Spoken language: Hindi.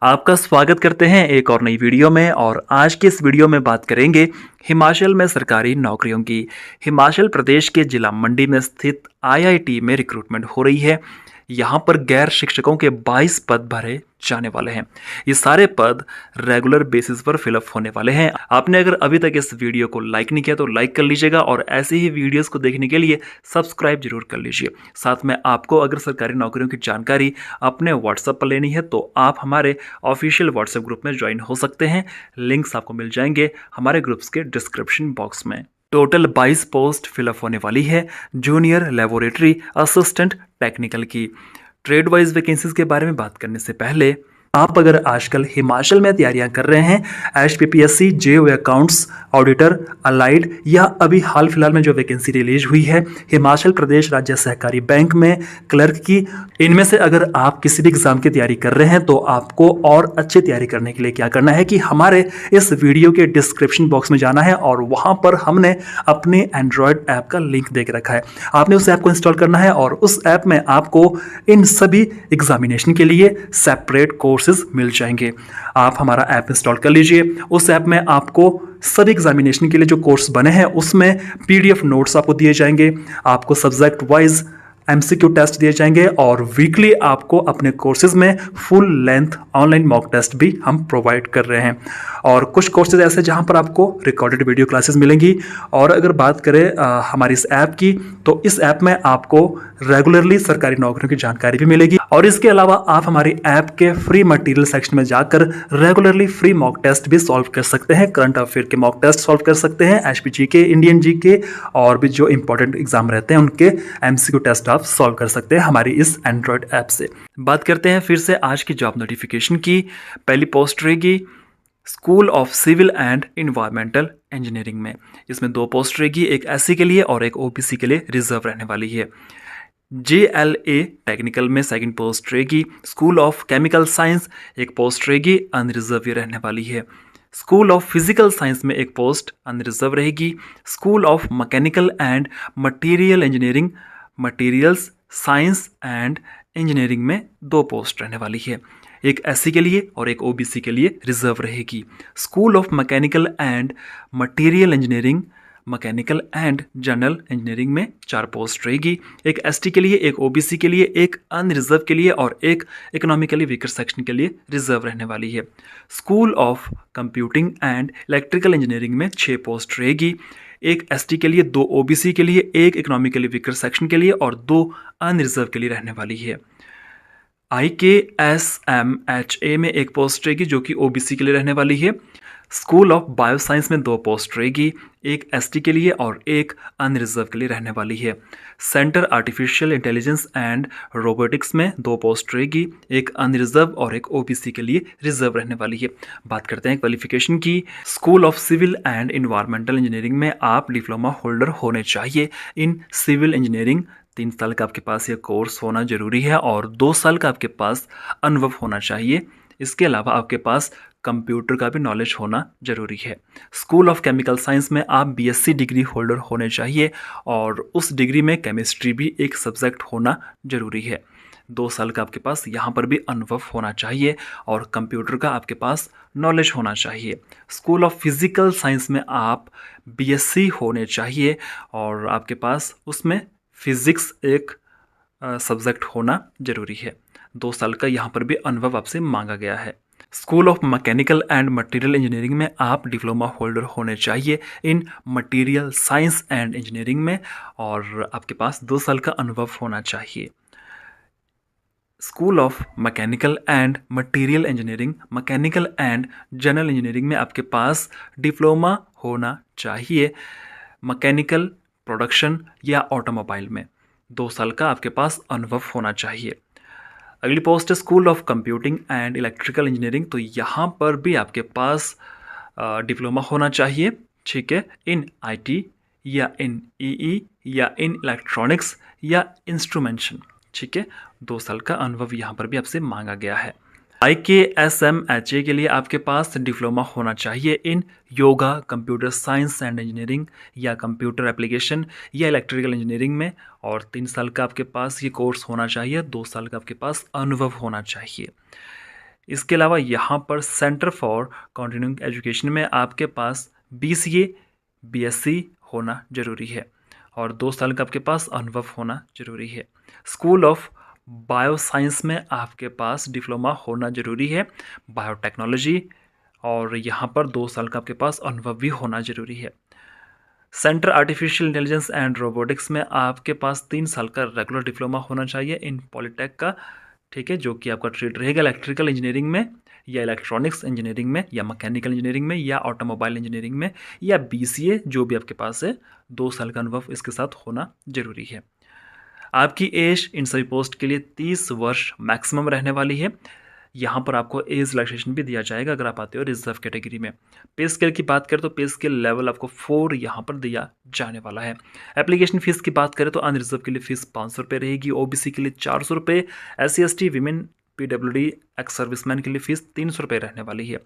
आपका स्वागत करते हैं एक और नई वीडियो में। और आज की इस वीडियो में बात करेंगे हिमाचल में सरकारी नौकरियों की। हिमाचल प्रदेश के जिला मंडी में स्थित आईआईटी में रिक्रूटमेंट हो रही है। यहाँ पर गैर शिक्षकों के 22 पद भरे जाने वाले हैं। ये सारे पद रेगुलर बेसिस पर फिलअप होने वाले हैं। आपने अगर अभी तक इस वीडियो को लाइक नहीं किया तो लाइक कर लीजिएगा और ऐसे ही वीडियोस को देखने के लिए सब्सक्राइब जरूर कर लीजिए। साथ में आपको अगर सरकारी नौकरियों की जानकारी अपने व्हाट्सएप पर लेनी है तो आप हमारे ऑफिशियल व्हाट्सएप ग्रुप में ज्वाइन हो सकते हैं। लिंक्स आपको मिल जाएंगे हमारे ग्रुप्स के डिस्क्रिप्शन बॉक्स में। टोटल 22 पोस्ट फिलअप होने वाली है जूनियर लेबोरेटरी असिस्टेंट टेक्निकल की। ट्रेड वाइज वैकेंसीज के बारे में बात करने से पहले आप अगर आजकल हिमाचल में तैयारियां कर रहे हैं HPPSC JO accounts auditor allied या अभी हाल फिलहाल में जो वैकेंसी रिलीज हुई है हिमाचल प्रदेश राज्य सहकारी बैंक में क्लर्क की, इनमें से अगर आप किसी भी एग्जाम की तैयारी कर रहे हैं तो आपको और अच्छी तैयारी करने के लिए क्या करना है कि हमारे इस वीडियो के डिस्क्रिप्शन बॉक्स में जाना है और वहां पर हमने अपने एंड्रॉयड ऐप का लिंक दे के रखा है। आपने उस ऐप को इंस्टॉल करना है और उस ऐप में आपको इन सभी एग्जामिनेशन के लिए सेपरेट कोर्सेज मिल जाएंगे। आप हमारा ऐप इंस्टॉल कर लीजिए। उस ऐप में आपको सभी एग्जामिनेशन के लिए जो कोर्स बने हैं उसमें पीडीएफ नोट्स आपको दिए जाएंगे, आपको सब्जेक्ट वाइज एमसीक्यू टेस्ट दिए जाएंगे और वीकली आपको अपने कोर्सेज में full length online mock test भी हम प्रोवाइड कर रहे हैं। और कुछ कोर्सेज ऐसे जहां पर आपको रिकॉर्डेड वीडियो क्लासेस मिलेंगी। और अगर बात करें हमारी इस ऐप की तो इस ऐप में आपको रेगुलरली सरकारी नौकरियों की जानकारी भी मिलेगी। और इसके अलावा आप हमारी ऐप के फ्री मटेरियल सेक्शन में जाकर रेगुलरली फ्री मॉक टेस्ट भी सॉल्व कर सकते हैं। करंट अफेयर के मॉक टेस्ट सॉल्व कर सकते हैं, एचपीजी के, इंडियन जी के और भी जो इंपॉर्टेंट एग्जाम रहते हैं उनके एमसीक्यू टेस्ट आप सॉल्व कर सकते हैं हमारी इस एंड्रॉयड ऐप से। बात करते हैं फिर से आज की जॉब नोटिफिकेशन की। पहली पोस्ट रहेगी school of civil and environmental engineering में। इसमें 2 पोस्ट रहेगी, एक एससी के लिए और एक ओबीसी के लिए रिजर्व रहने वाली है। JLA टेक्निकल में सेकंड पोस्ट रहेगी। स्कूल ऑफ केमिकल साइंस एक पोस्ट रहेगी, अनरिजर्व रहने वाली है। स्कूल ऑफ फिजिकल साइंस में एक पोस्ट अनरिजर्व रहेगी। School of mechanical and material engineering materials science and engineering में 2 पोस्ट रहने वाली है, एक एससी के लिए और एक ओबीसी के लिए रिजर्व रहेगी। School of mechanical and material engineering mechanical and general engineering में 4 पोस्ट रहेगी, एक एसटी के लिए, एक ओबीसी के लिए, एक अनरिजर्व के लिए और एक इकोनॉमिकली वीकर सेक्शन के लिए रिजर्व रहने वाली है। School of computing and electrical engineering में 6 पोस्ट रहेगी, एक एसटी के लिए, 2 ओबीसी के लिए, एक इकोनॉमिकली वीकर सेक्शन के लिए और 2 अनरिजर्व के लिए रहने वाली है। IKSMHA में एक पोस्ट रहेगी जो कि ओबीसी के लिए रहने वाली है। स्कूल ऑफ बायोसाइंस में 2 पोस्ट रहेगी, एक एसटी के लिए और एक अनरिजर्व के लिए रहने वाली है। Centre artificial intelligence and robotics में 2 पोस्ट रहेगी, एक अनरिजर्व और एक ओबीसी के लिए रिजर्व रहने वाली है। बात करते हैं क्वालिफिकेशन की। School of civil and environmental engineering में आप डिप्लोमा होल्डर होने चाहिए इन सिविल इंजीनियरिंग। 3 साल का आपके पास ये कोर्स होना जरूरी है और 2 साल का आपके पास अनुभव होना चाहिए। इसके अलावा आपके पास कंप्यूटर का भी नॉलेज होना जरूरी है। स्कूल ऑफ केमिकल साइंस में आप बीएससी डिग्री होल्डर होने चाहिए और उस डिग्री में केमिस्ट्री भी एक सब्जेक्ट होना जरूरी है। 2 साल का आपके पास यहाँ पर भी अनुभव होना चाहिए और कंप्यूटर का आपके पास नॉलेज होना चाहिए। स्कूल ऑफ फिजिकल साइंस में आप बीएससी होने चाहिए और आपके पास उसमें फिजिक्स एक सब्जेक्ट होना जरूरी है। 2 साल का यहाँ पर भी अनुभव आपसे मांगा गया है। School of mechanical and material engineering में आप डिप्लोमा होल्डर होने चाहिए इन मटेरियल साइंस एंड इंजीनियरिंग में और आपके पास 2 साल का अनुभव होना चाहिए। School of mechanical and material engineering mechanical and general engineering में आपके पास डिप्लोमा होना चाहिए मैकेनिकल प्रोडक्शन या ऑटोमोबाइल में। 2 साल का आपके पास अनुभव होना चाहिए। अगली पोस्ट है school of computing and electrical engineering. तो यहाँ पर भी आपके पास डिप्लोमा होना चाहिए, ठीक है, इन आईटी या इन ईई या इन इलेक्ट्रॉनिक्स या इंस्ट्रूमेंटेशन, ठीक है। 2 साल का अनुभव यहाँ पर भी आपसे मांगा गया है। IKSMHA के लिए आपके पास डिप्लोमा होना चाहिए in yoga, computer science and engineering या कंप्यूटर एप्लीकेशन या इलेक्ट्रिकल इंजीनियरिंग में और 3 साल का आपके पास ये कोर्स होना चाहिए। 2 साल का आपके पास अनुभव होना चाहिए। इसके अलावा यहाँ पर सेंटर फॉर कंटिन्यूइंग एजुकेशन में आपके पास BCA BSc होना जरूरी है और 2 साल का आपके पास अनुभव होना जरूरी है। स्कूल ऑफ बायोसाइंस में आपके पास डिप्लोमा होना जरूरी है, बायोटेक्नोलॉजी, और यहाँ पर 2 साल का आपके पास अनुभव भी होना जरूरी है। Centre artificial intelligence and robotics में आपके पास 3 साल का रेगुलर डिप्लोमा होना चाहिए इन पॉलिटेक का, ठीक है, जो कि आपका ट्रेड रहेगा इलेक्ट्रिकल इंजीनियरिंग में या इलेक्ट्रॉनिक्स इंजीनियरिंग में या मैकेनिकल इंजीनियरिंग में या ऑटोमोबाइल इंजीनियरिंग में या BCA जो भी आपके पास है, 2 साल का अनुभव इसके साथ होना जरूरी है। आपकी एज इन सभी पोस्ट के लिए 30 वर्ष मैक्सिमम रहने वाली है। यहाँ पर आपको एज रिलैक्सेशन भी दिया जाएगा अगर आप आते हो रिजर्व कैटेगरी में। पे स्केल की बात करें तो पे स्केल लेवल आपको 4 यहाँ पर दिया जाने वाला है। एप्लीकेशन फ़ीस की बात करें तो अनरिजर्व के लिए फ़ीस 500 रुपये रहेगी, OBC के लिए 400 रुपये, SC ST women PWD ex serviceman के लिए फ़ीस 300 रुपये रहने वाली है।